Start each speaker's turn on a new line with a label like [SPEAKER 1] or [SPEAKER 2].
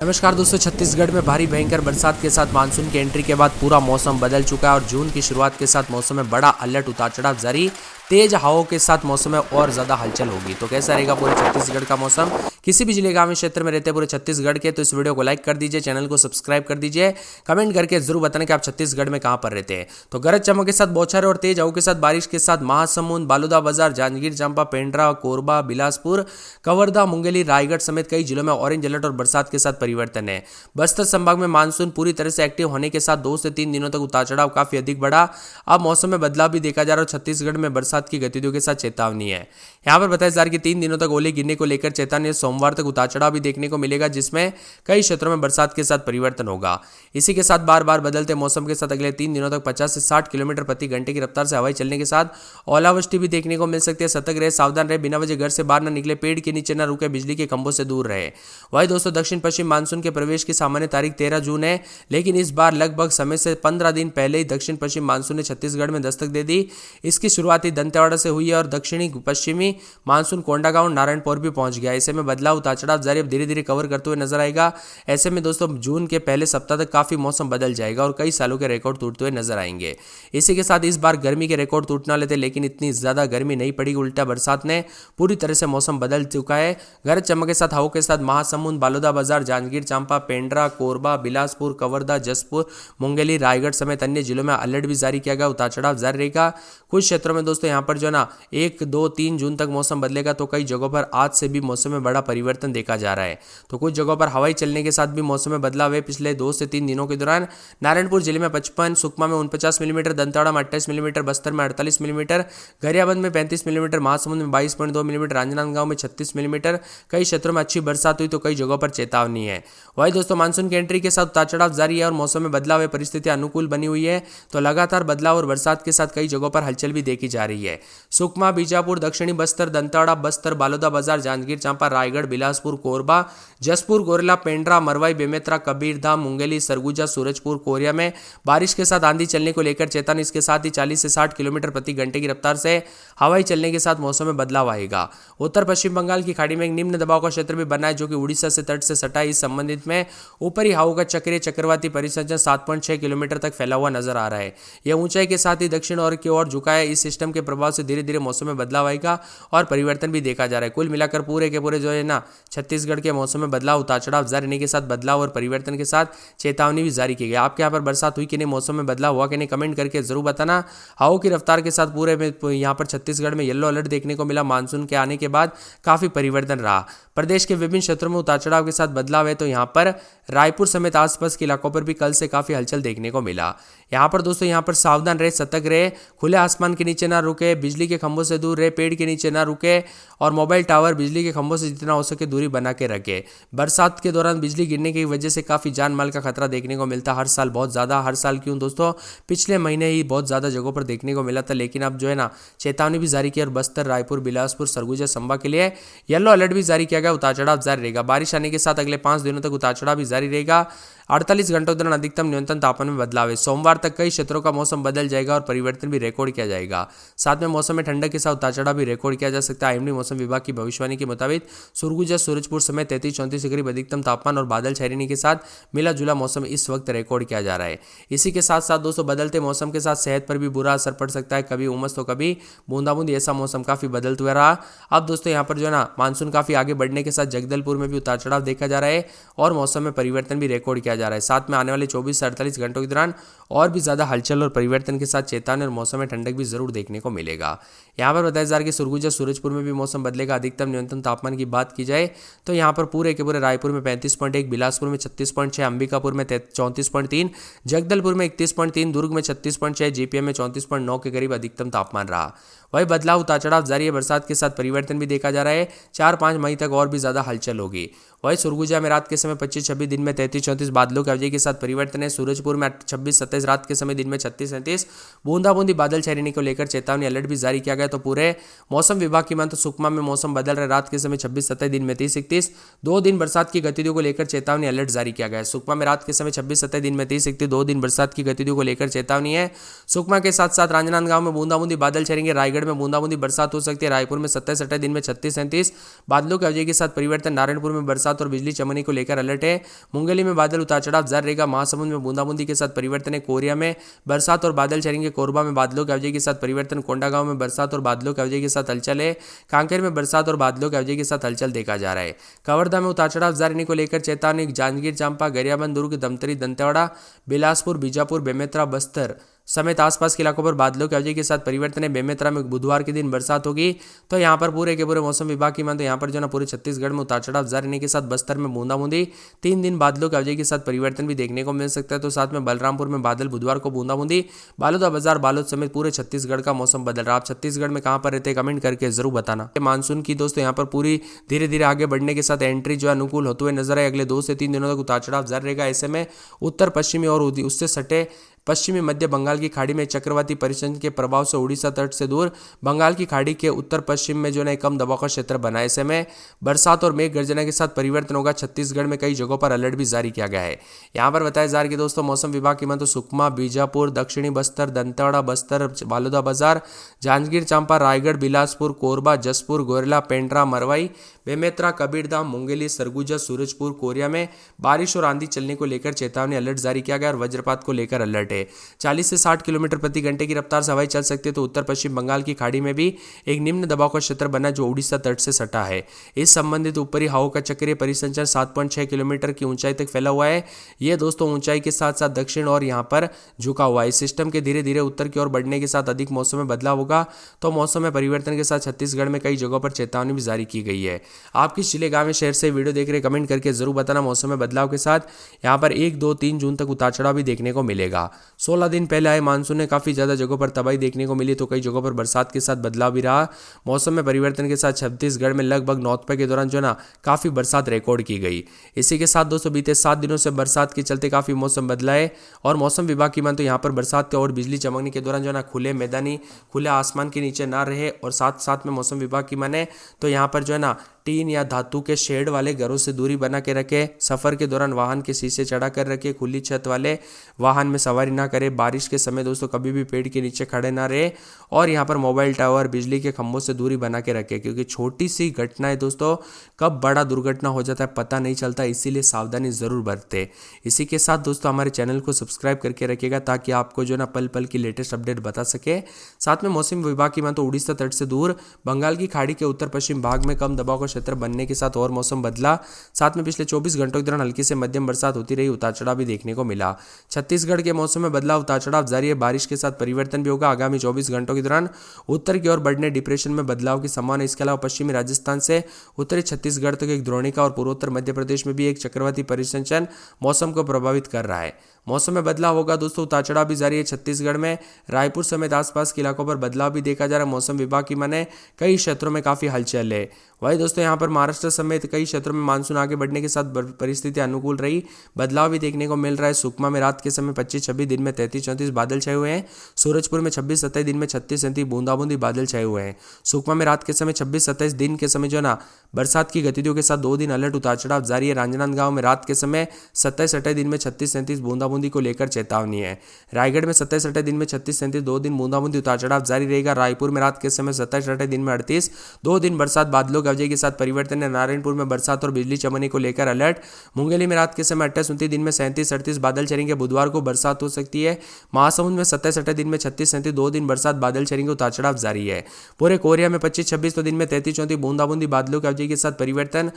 [SPEAKER 1] नमस्कार दोस्तों, छत्तीसगढ़ में भारी भयंकर बरसात के साथ मानसून की एंट्री के बाद पूरा मौसम बदल चुका है और जून की शुरुआत के साथ मौसम में बड़ा अलर्ट उतार चढ़ाव जारी। तेज हवाओं के साथ मौसम में और ज़्यादा हलचल होगी। तो कैसा रहेगा पूरे छत्तीसगढ़ का मौसम? किसी भी जिले ग्रामीण क्षेत्र में रहते पूरे छत्तीसगढ़ के तो इस वीडियो को लाइक कर दीजिए, चैनल को सब्सक्राइब कर दीजिए, कमेंट करके जरूर बताना कि आप छत्तीसगढ़ में कहाँ पर रहते हैं। तो गरज चमक के साथ बौछारें और तेज हवाओं के साथ बारिश के साथ महासमुंद, बालोदाबाजार, जांजगीर चांपा, पेंड्रा, कोरबा, बिलासपुर, कवर्धा, मुंगेली, रायगढ़ समेत कई जिलों में ऑरेंज अलर्ट और बरसात के साथ परिवर्तन है। बस्तर संभाग में मानसून पूरी तरह से एक्टिव होने के साथ 2 से 3 दिनों तक उतार चढ़ाव काफी अधिक बढ़ा। अब मौसम में बदलाव भी देखा जा रहा है और छत्तीसगढ़ में बरसात की गतिविधियों के साथ चेतावनी है। यहाँ पर बताया जा रहा है कि 3 दिनों तक ओले गिरने को लेकर चेतावनी। सोमवार तक उतार चढ़ाव भी देखने को मिलेगा, जिसमें कई क्षेत्रों में बरसात के साथ परिवर्तन होगा। इसी के साथ बार बार बदलते मौसम के साथ अगले 3 दिनों तक 50 से 60 किलोमीटर प्रति घंटे की रफ्तार से हवाई चलने के साथ ओलावृष्टि भी देखने को मिल सकती है। सतर्क रहे, सावधान रहे, बिना वजह घर से बाहर न निकले, पेड़ के नीचे न रुके, बिजली के खंभों से दूर रहे। वही दोस्तों, दक्षिण पश्चिम मानसून के प्रवेश की सामान्य तारीख 13 जून है, लेकिन इस बार लगभग समय से 15 दिन पहले ही दक्षिण पश्चिम मानसून ने छत्तीसगढ़ में दस्तक दे दी। इसकी शुरुआत ही दंतेवाड़ा से हुई है और दक्षिणी पश्चिमी मानसून कोंडागांव, नारायणपुर भी पहुंच गया। ऐसे में बदलाव उतार चढ़ाव जारी अब धीरे धीरे कवर करते हुए नजर आएगा। ऐसे में दोस्तों, जून के पहले सप्ताह तक काफी मौसम बदल जाएगा और कई सालों के रिकॉर्ड टूटते हुए नजर आएंगे। इसी के साथ इस बार गर्मी के रिकॉर्ड टूटने वाले थे, लेकिन इतनी ज्यादा गर्मी नहीं पड़ी। उल्टा बरसात ने पूरी तरह से मौसम बदल चुका है। गरज चमक के साथ हवाओं के साथ महासमुंद, बालोदाबाजार, जांजगीर चांपा, पेंड्रा, कोरबा, बिलासपुर, कवर्धा, जसपुर, मुंगेली, रायगढ़ समेत अन्य जिलों में अलर्ट भी जारी किया गया। उतार चढ़ाव जारी रहेगा। कुछ क्षेत्रों में दोस्तों यहाँ पर जो ना 1, 2, 3 जून तक मौसम बदलेगा, तो कई जगहों पर आज से भी मौसम में बड़ा परिवर्तन देखा जा रहा है। तो कुछ जगहों पर हवाई चलने के साथ भी मौसम में बदलाव है। पिछले 2 से 3 दिनों के दौरान नारायणपुर जिले में 55, सुकमा में 49 मिलीमीटर, दंतेवाड़ा में 28 मिलीमीटर, बस्तर में 48 मिलीमीटर, गरियाबंद में 35 मिलीमीटर, महासमुंद में 22.2 मिलीमीटर, राजनांदगांव में 36 मिलीमीटर कई क्षेत्रों में अच्छी बरसात हुई, तो कई जगहों पर चेतावनी है। वही दोस्तों, मानसून की एंट्री के साथ उतार चढ़ाव जारी है और मौसम में बदलाव है। परिस्थितियां अनुकूल बनी हुई है, तो लगातार बदलाव और बरसात के साथ कई जगहों पर हलचल भी देखी जा रही है। सुकमा, बीजापुर, दक्षिणी बस्तर, दंतेवाड़ा, बस्तर, बालोदाबाजार, जांजगीर चांपा, रायगढ़, बिलासपुर, कोरबा, जसपुर, गोरेला, पेंड्रा, मरवाई, बेमेतरा, कबीरधाम, मुंगेली, सरगुजा, सूरजपुर, कोरिया में बारिश के साथ आंधी चलने को लेकर चेतावनी। इसके साथ ही 40 से 60 किलोमीटर प्रति घंटे की रफ्तार से हवाई चलने के साथ मौसम में बदलाव आएगा। उत्तर पश्चिम बंगाल की खाड़ी में एक निम्न दबाव का क्षेत्र भी बना है, जो कि उड़ीसा से तट से सटा है। इस संबंधित में ऊपरी हवाओं का चक्रीय चक्रवाती परिसंचरण 7.6 किलोमीटर तक फैला हुआ नजर आ रहा है। यह ऊंचाई के साथ ही दक्षिण और की ओर झुका है। इस सिस्टम के प्रभाव से धीरे धीरे मौसम में बदलाव आएगा और परिवर्तन भी देखा जा रहा है। कुल मिलाकर पूरे के पूरे जो है ना, छत्तीसगढ़ के मौसम में बदलाव उतार चढ़ाव जारी रहने के साथ बदलाव और परिवर्तन के साथ चेतावनी भी जारी की गई। आपके यहाँ पर बरसात हुई कि नहीं, मौसम में बदलाव हुआ कि नहीं, कमेंट करके जरूर बताना। हवाओं की रफ्तार के साथ पूरे में यहाँ पर छत्तीसगढ़ में येलो अलर्ट देखने को मिला। मानसून के आने के बाद काफी परिवर्तन रहा। प्रदेश के विभिन्न क्षेत्रों में उतार चढ़ाव के साथ बदलाव है, तो यहाँ पर रायपुर समेत आसपास के इलाकों पर भी कल से काफी हलचल देखने को मिला। यहाँ पर दोस्तों, यहाँ पर सावधान रहे, सतर्क रहे, खुले आसमान के नीचे ना रुके, बिजली के खंभों से दूर रहे, पेड़ के नीचे ना रुके और मोबाइल टावर, बिजली के खंभों से जितना हो सके दूरी बना के रखे। बरसात के दौरान बिजली गिरने की वजह से काफी जान माल का खतरा देखने को मिलता है हर साल, बहुत ज्यादा। हर साल क्यों दोस्तों, पिछले महीने ही बहुत ज्यादा जगहों पर देखने को मिला था, लेकिन अब जो है ना, चेतावनी भी जारी की और बस्तर, रायपुर, बिलासपुर, सरगुजा संभाग के लिए येलो अलर्ट भी जारी किया गया। उतार चढ़ाव जारी रहेगा। बारिश आने के साथ अगले 5 दिनों तक उतार चढ़ाव भी जारी रहेगा। 48 घंटों के दौरान अधिकतम न्यूनतम तापमान में बदलाव है। सोमवार तक कई क्षेत्रों का मौसम बदल जाएगा और परिवर्तन भी रिकॉर्ड किया जाएगा। साथ में मौसम में ठंडक के साथ उतार चढ़ाव भी रिकॉर्ड किया जा सकता है। आईएमडी मौसम विभाग की भविष्यवाणी के मुताबिक सरगुजा, सूरजपुर समेत 33-34 डिग्री अधिकतम तापमान और बादल छाए रहने के साथ मिला जुला मौसम इस वक्त रिकॉर्ड किया जा रहा है। इसी के साथ साथ दोस्तों, बदलते मौसम के साथ सेहत पर भी बुरा असर पड़ सकता है। कभी उमस तो कभी बूंदाबूंदी, ऐसा मौसम काफी बदलता हुआ रहा। अब दोस्तों, यहाँ पर जो है ना, मानसून काफी आगे बढ़ने के साथ जगदलपुर में भी उतार चढ़ाव देखा जा रहा है और मौसम में परिवर्तन भी रिकॉर्ड किया जा रहा है। साथ में आने वाले 24 से 48 घंटों के दौरान और भी ज्यादा हलचल और परिवर्तन के साथ चेतावनी और मौसम में ठंडक भी जरूर देखने को मिलेगा। यहाँ पर बताया जा रहा है कि सरगुजा, सूरजपुर में भी मौसम बदलेगा। अधिकतम न्यूनतम तापमान की बात की जाए तो यहाँ पर पूरे के पूरे रायपुर में 35.1, बिलासपुर में 36.6, अंबिकापुर में 34.3, जगदलपुर में 31.3, दुर्ग में 36.6, जेपीएम में 34.9 के करीब अधिकतम तापमान रहा। वही बदलाव उतार चढ़ाव जारी है। बरसात के साथ परिवर्तन भी देखा जा रहा है। 4-5 मई तक और भी ज्यादा हलचल होगी। वही सरगुजा में रात के समय 25-26, दिन में 33-34 बादलों की अवधि के साथ परिवर्तन है। सूरजपुर में 26-27, रात के समय दिन में 36-37 बूंदाबूंदी बादल छाए रहने को लेकर चेतावनी अलर्ट भी जारी किया गया। तो पूरे मौसम विभाग की माने तो सुकमा में मौसम बदल रहा है। रात के समय 26-27, दिन में 30-31 2 दिन बरसात की गतिविधियों को लेकर चेतावनी अलर्ट जारी किया गया है। सुकमा में रात के समय 26-27, दिन में 30-31 2 दिन बरसात की गतिविधियों को लेकर चेतावनी है। सुकमा के साथ साथ राजनांदगांव में बूंदाबूंदी बादल छाएंगे। रायगढ़ रायगढ़ में बूंदाबूंदी बरसात हो सकती है। रायपुर में 27-28, दिन में 36-37 बादलों की अवधि के साथ परिवर्तन। नारायणपुर में बरसात और बिजली चमकने को लेकर अलर्ट है। मुंगेली में बादल उतार चढ़ाव जारी रहेगा। महासमुंद में बूंदाबूंदी के साथ परिवर्तन है। कोरिया में बरसात और बादल छाएंगे। कोरबा में बादलों की अवधि के साथ परिवर्तन। कोंडागांव में बरसात और बादलों की अवधि के साथ हलचल है। कांकेर में बरसात और बादलों की अवधि के साथ हलचल देखा जा रहा है। कवर्धा में उतार चढ़ाव जारी रहने को लेकर चेतावनी। जांजगीर चांपा, गरियाबंद, दुर्ग, धमतरी, दंतेवाड़ा, बिलासपुर, बीजापुर, बेमेतरा, बस्तर समेत आसपास के इलाकों पर बादलों की अवधि के साथ परिवर्तन है। बेमेतरा में बुधवार के दिन बरसात होगी। तो यहाँ पर पूरे के पूरे मौसम विभाग की माने यहाँ पर जो ना पूरे छत्तीसगढ़ में उतार चढ़ाव जारी रहने के साथ बस्तर में बूंदाबूंदी 3 दिन बादलों की अवधि के साथ परिवर्तन भी देखने को मिल सकता है। तो साथ में बलरामपुर में बादल, बुधवार को बूंदाबूंदी। बालोद बालोद समेत पूरे छत्तीसगढ़ का मौसम बदल रहा। आप छत्तीसगढ़ में कहाँ पर रहते हैं कमेंट करके जरूर बताना। मानसून की दोस्तों यहाँ पर पूरी धीरे धीरे आगे बढ़ने के साथ एंट्री जो अनुकूल होते हुए नजर आए। अगले 2 से 3 दिनों तक उतार चढ़ाव जारी रहेगा। ऐसे में उत्तर पश्चिमी और उससे सटे पश्चिमी मध्य बंगाल की खाड़ी में चक्रवाती परिसंचरण के प्रभाव से उड़ीसा तट से दूर बंगाल की खाड़ी के उत्तर पश्चिम में जो है कम दबाव का क्षेत्र बना। ऐसे में बरसात और मेघ गर्जना के साथ परिवर्तन होगा। छत्तीसगढ़ में कई जगहों पर अलर्ट भी जारी किया गया है। यहाँ पर बताया जा रहा है कि दोस्तों मौसम विभाग की माने तो सुकमा, बीजापुर, दक्षिणी बस्तर, दंतेवाड़ा, बस्तर, बालोदाबाजार, जांजगीर चांपा, रायगढ़, बिलासपुर, कोरबा, जसपुर, गोरला, पेंड्रा, मरवाई, बेमेतरा, कबीरधाम, मुंगेली, सरगुजा, सूरजपुर, कोरिया में बारिश और आंधी चलने को लेकर चेतावनी अलर्ट जारी किया गया और वज्रपात को लेकर अलर्ट है। 40 से 60 किलोमीटर प्रति घंटे की रफ्तार से हवाएं चल सकती है। तो उत्तर पश्चिम बंगाल की खाड़ी में भी एक निम्न दबाव का क्षेत्र बना जो उड़ीसा तट से सटा है। इस संबंधित ऊपरी हवाओं का चक्रीय परिसंचरण 7.6 किलोमीटर की ऊंचाई तक फैला हुआ है। यह दोस्तों ऊंचाई के साथ साथ दक्षिण और यहाँ पर झुका हुआ है। इस सिस्टम के धीरे धीरे उत्तर की ओर बढ़ने के साथ अधिक मौसम में बदलाव होगा। तो मौसम में परिवर्तन के साथ छत्तीसगढ़ में कई जगहों पर चेतावनी भी जारी की गई है। आप किस जिले, गांव में, शहर से वीडियो देख रहे कमेंट करके जरूर बताना। मौसम में बदलाव के साथ यहाँ पर 1, 2, 3 जून तक उतार चढ़ाव भी देखने को मिलेगा। 16 दिन पहले आए मानसून ने काफी ज्यादा जगहों पर तबाही देखने को मिली। तो कई जगहों पर बरसात के साथ बदलाव भी रहा। मौसम में परिवर्तन के साथ छत्तीसगढ़ में लगभग नौतपा के दौरान जो ना काफी बरसात रिकॉर्ड की गई। इसी के साथ दोस्तों बीते 7 दिनों से बरसात के चलते काफी मौसम बदला है। और मौसम विभाग की मान तो यहाँ पर बरसात के और बिजली चमकने के दौरान जो ना खुले आसमान के नीचे ना रहे। और साथ साथ में मौसम विभाग की माने तो यहाँ पर जो है ना टीन या धातु के शेड वाले घरों से दूरी बना के रखे। सफर के दौरान वाहन के शीशे चढ़ा कर रखे। खुली छत वाले वाहन में सवारी ना करे। बारिश के समय दोस्तों कभी भी पेड़ के नीचे खड़े ना रहे। और यहाँ पर मोबाइल टावर, बिजली के खंभों से दूरी बना के रखे, क्योंकि छोटी सी घटनाएं दोस्तों कब बड़ा दुर्घटना हो जाता है पता नहीं चलता। इसीलिए सावधानी जरूर बरते। इसी के साथ दोस्तों हमारे चैनल को सब्सक्राइब करके रखिएगा ताकि आपको जो ना पल पल की लेटेस्ट अपडेट बता सके। साथ में मौसम विभाग की मान तो उड़ीसा तट से दूर बंगाल की खाड़ी के उत्तर पश्चिम भाग में कम दबाव का क्षेत्र बनने के साथ और मौसम बदला। साथ में पिछले 24 घंटों के दौरान हल्की से मध्यम बरसात होती रही। उतार चढ़ाव भी देखने को मिला। छत्तीसगढ़ के मौसम में बदलाव, उतार चढ़ाव जारी है। बारिश के साथ परिवर्तन भी होगा। आगामी 24 घंटों के दौरान उत्तर की ओर बढ़ने डिप्रेशन में बदलाव की संभावना। इसके अलावा पश्चिमी राजस्थान से उत्तरी छत्तीसगढ़ तक एक द्रोणिका और पूर्वोत्तर मध्य प्रदेश में भी एक चक्रवाती परिसंचरण मौसम को प्रभावित कर रहा है। मौसम में बदलाव होगा दोस्तों। उतार चढ़ाव भी जारी है। छत्तीसगढ़ में रायपुर समेत आसपास के इलाकों पर बदलाव भी देखा जा रहा है। मौसम विभाग की माने कई क्षेत्रों में काफी हलचल है। वही दोस्तों यहाँ पर महाराष्ट्र समेत कई क्षेत्रों में मानसून आगे बढ़ने के साथ परिस्थिति अनुकूल रही। बदलाव भी देखने को मिल रहा है। सुकमा में रात के समय 25-26, दिन में 33-34 बादल छाए हुए हैं। सूरजपुर में 26-27, दिन में 36-37 बूंदाबूंदी बादल छाए हुए हैं। सुकमा में रात के समय 26-27, दिन के समय जो ना बरसात की गतिविधियों के साथ 2 दिन अलर्ट उतार चढ़ाव जारी है। राजनांदगांव में रात के समय 27-28, दिन में 36-37 बूंदाबूंदी को लेकर चेतावनी है। रायगढ़ में 27-28, दिन में 36-37 2 दिन बूंदाबूंदी उतार चढ़ाव जारी रहेगा। रायपुर में रात के समय 27-28, दिन में 38 2 दिन बरसात बादलों की अवधि के साथ परिवर्तन है। नारायणपुर में बरसात और बिजली चमकने को लेकर अलर्ट। मुंगेली में रात के समय 28-29, दिन में 37-38 बादल छाएंगे। बुधवार को बरसात हो सकती है। महासमुंद में 27-28, दिन में 36-37 2 दिन बरसात बादल छाएंगे। उतार चढ़ाव जारी है। पूरे कोरिया में 25-26, तो दिन में 33-34 बूंदाबूंदी बादलों की अवधि के साथ परिवर्तन।